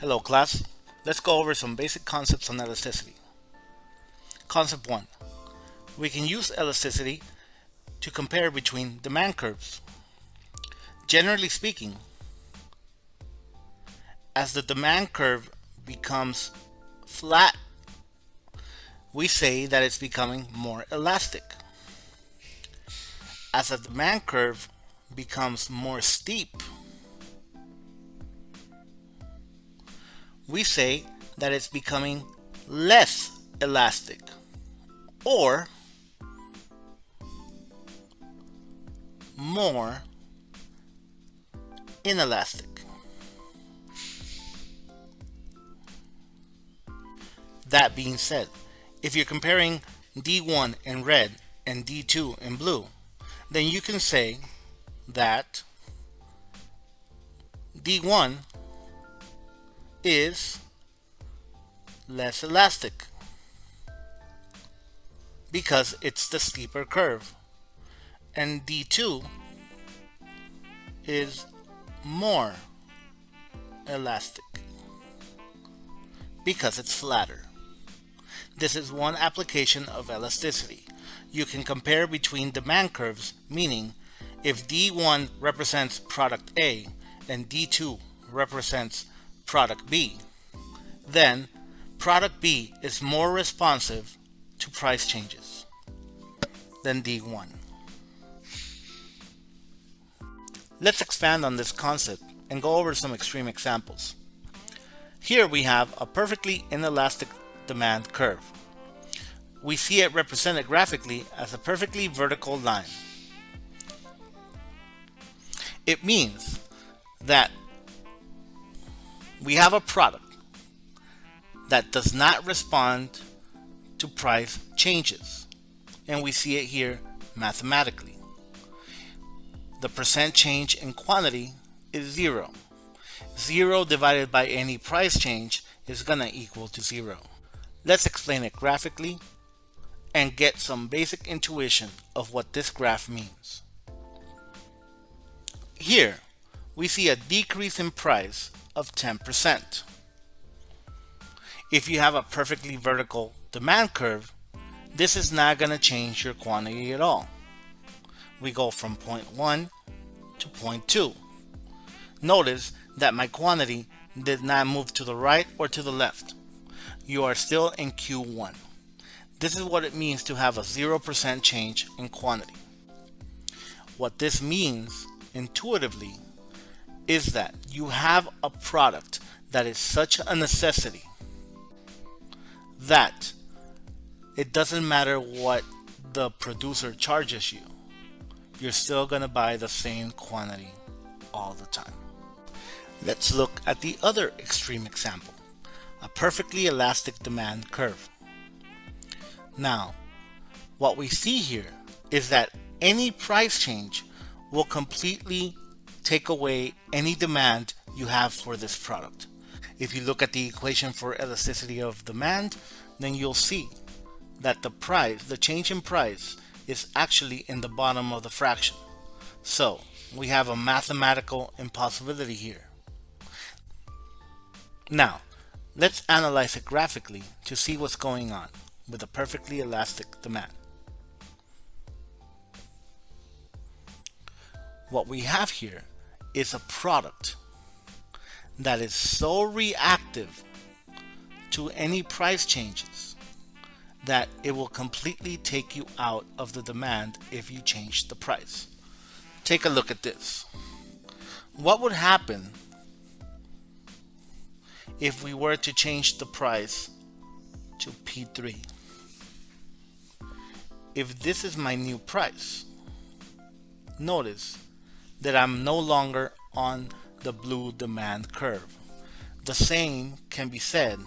Hello class, let's go over some basic concepts on elasticity. Concept 1. We can use elasticity to compare between demand curves. Generally speaking, as the demand curve becomes flat, we say that it's becoming more elastic. As the demand curve becomes more steep, we say that it's becoming less elastic or more inelastic. That being said, if you're comparing D1 in red and D2 in blue, then you can say that D1 is less elastic because it's the steeper curve, and D2 is more elastic because it's flatter. This is one application of elasticity. You can compare between demand curves, meaning if D1 represents product A and D2 represents product B, then product B is more responsive to price changes than D1. Let's expand on this concept and go over some extreme examples. Here we have a perfectly inelastic demand curve. We see it represented graphically as a perfectly vertical line. It means that we have a product that does not respond to price changes, and we see it here mathematically. The percent change in quantity is 0. 0 divided by any price change is going to equal to 0. Let's explain it graphically and get some basic intuition of what this graph means. Here, we see a decrease in price of 10%. If you have a perfectly vertical demand curve, this is not going to change your quantity at all. We go from point 1 to point 2. Notice that my quantity did not move to the right or to the left. You are still in Q1. This is what it means to have a 0% change in quantity. What this means intuitively is that you have a product that is such a necessity that it doesn't matter what the producer charges you, you're still going to buy the same quantity all the time. Let's look at the other extreme example, a perfectly elastic demand curve. Now, what we see here is that any price change will completely take away any demand you have for this product. If you look at the equation for elasticity of demand, then you'll see that the change in price is actually in the bottom of the fraction. So we have a mathematical impossibility here. Now, let's analyze it graphically to see what's going on with a perfectly elastic demand. What we have here is a product that is so reactive to any price changes that it will completely take you out of the demand if you change the price. Take a look at this. What would happen if we were to change the price to P3? If this is my new price, notice that I'm no longer on the blue demand curve. The same can be said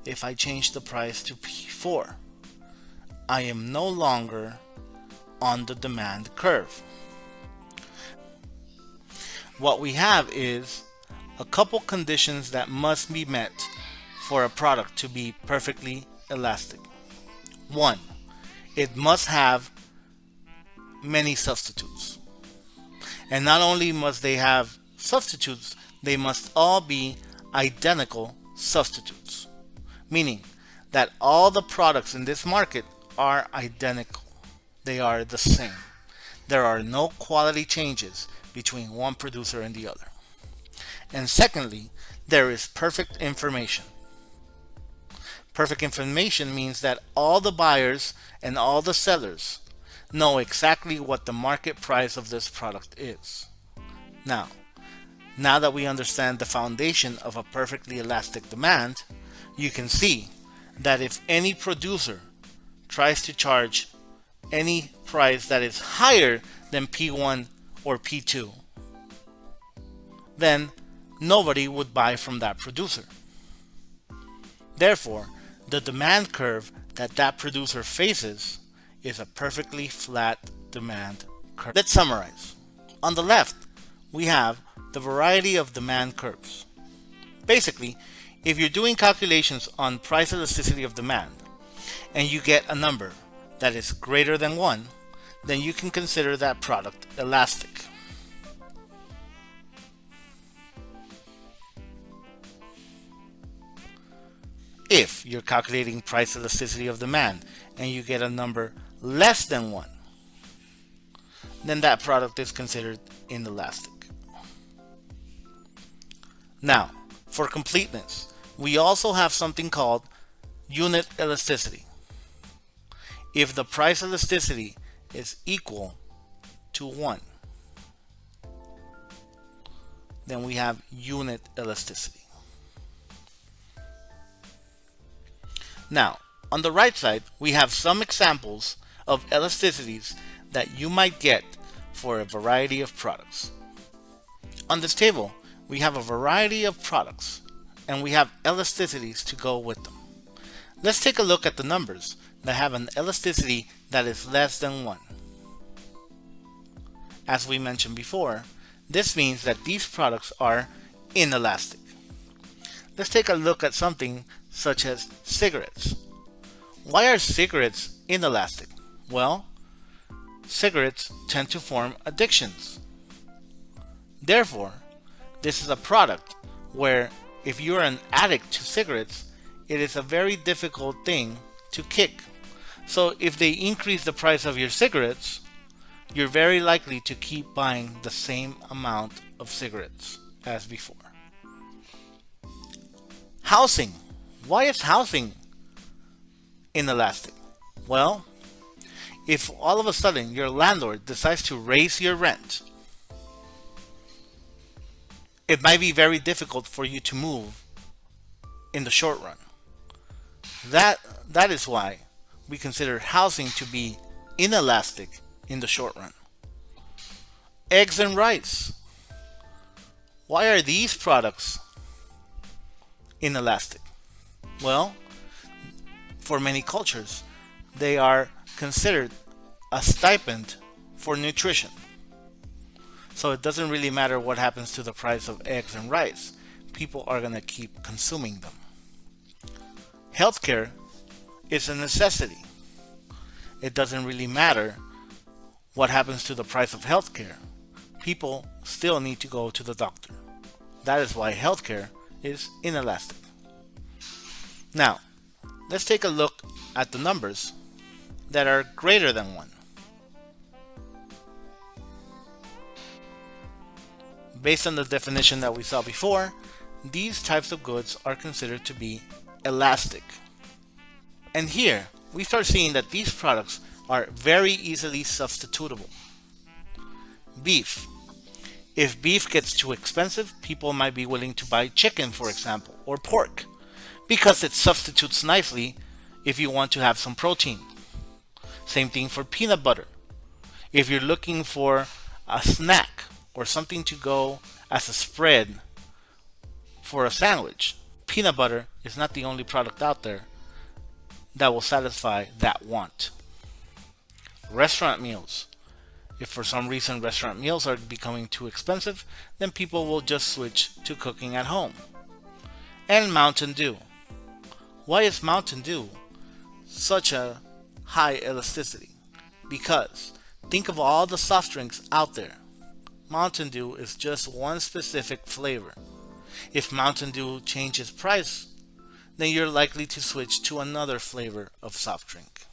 if I change the price to P4. I am no longer on the demand curve. What we have is a couple conditions that must be met for a product to be perfectly elastic. 1. It must have many substitutes. And not only must they have substitutes, they must all be identical substitutes, meaning that all the products in this market are identical. They are the same. There are no quality changes between one producer and the other. And secondly, there is perfect information. Perfect information means that all the buyers and all the sellers know exactly what the market price of this product is. Now that we understand the foundation of a perfectly elastic demand, you can see that if any producer tries to charge any price that is higher than P1 or P2, then nobody would buy from that producer. Therefore, the demand curve that producer faces is a perfectly flat demand curve. Let's summarize. On the left, we have the variety of demand curves. Basically, if you're doing calculations on price elasticity of demand and you get a number that is greater than 1, then you can consider that product elastic. If you're calculating price elasticity of demand and you get a number less than 1, then that product is considered inelastic. Now, for completeness, we also have something called unit elasticity. If the price elasticity is equal to 1, then we have unit elasticity. Now, on the right side, we have some examples of elasticities that you might get for a variety of products. On this table, we have a variety of products, and we have elasticities to go with them. Let's take a look at the numbers that have an elasticity that is less than 1. As we mentioned before, this means that these products are inelastic. Let's take a look at something such as cigarettes. Why are cigarettes inelastic? Well, cigarettes tend to form addictions. Therefore, this is a product where if you're an addict to cigarettes, it is a very difficult thing to kick. So if they increase the price of your cigarettes, you're very likely to keep buying the same amount of cigarettes as before. Housing. Why is housing inelastic? Well, if all of a sudden your landlord decides to raise your rent, it might be very difficult for you to move in the short run. That is why we consider housing to be inelastic in the short run. Eggs and rice. Why are these products inelastic? Well, for many cultures, they are considered a stipend for nutrition. So it doesn't really matter what happens to the price of eggs and rice. People are going to keep consuming them. Healthcare is a necessity. It doesn't really matter what happens to the price of healthcare. People still need to go to the doctor. That is why healthcare is inelastic. Now, let's take a look at the numbers that are greater than 1. Based on the definition that we saw before, these types of goods are considered to be elastic. And here, we start seeing that these products are very easily substitutable. Beef. If beef gets too expensive, people might be willing to buy chicken, for example, or pork, because it substitutes nicely if you want to have some protein. Same thing for peanut butter. If you're looking for a snack or something to go as a spread for a sandwich, peanut butter is not the only product out there that will satisfy that want. Restaurant meals. If for some reason restaurant meals are becoming too expensive, then people will just switch to cooking at home. And Mountain Dew. Why is Mountain Dew such a high elasticity? Because think of all the soft drinks out there. Mountain Dew is just one specific flavor. If Mountain Dew changes price, then you're likely to switch to another flavor of soft drink.